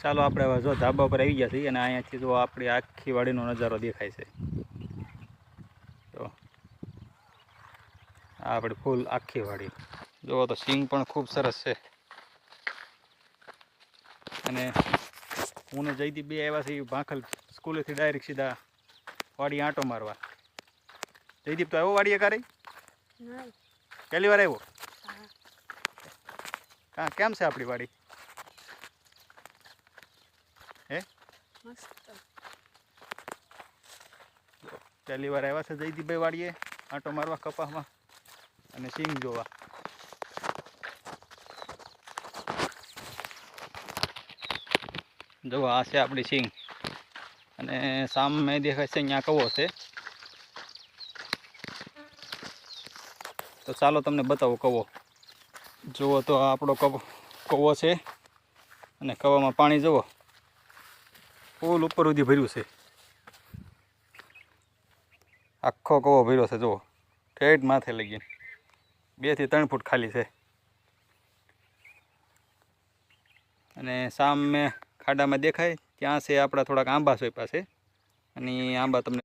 ચાલો આપણે હવે જો ધાબા પર આવી ગયા છીએ અને અહીંયાથી જો આપણી આખી વાડીનો નજારો દેખાય છે. તો આ આપણી ફૂલ આખી વાડી જુઓ તો સિંગ પણ ખૂબ સરસ છે. અને હું ને જયદીપ બે આવ્યા છીએ ભાંખલ સ્કૂલેથી ડાયરેક્ટ સીધા વાડી આંટો મારવા. જયદીપ તો આવ્યો વાડીએ કારે? પહેલી વાર આવ્યો? હા, કેમ છે આપણી વાડી? હે પહેલી વાર આવ્યા છે જયદીપભાઈ વાડીએ આંટો મારવા કપાસમાં અને સિંગ જોવા. જો આ છે આપણી સિંગ અને સામે દેખાય છે અહીંયા કવો છે. તો ચાલો તમને બતાવો કવો. જુઓ તો આ આપણો કવો છે અને કવામાં પાણી જુઓ ફૂલ ઉપર સુધી ભર્યું છે. આખો કવો ભર્યો છે જુઓ ઠેઠ માથે લગી 2 થી 3 ફૂટ ખાલી છે. અને સામે ખાડામાં દેખાય ત્યાં છે આપણા થોડાક આંબા સોંપ્યા છે અને આંબા તમને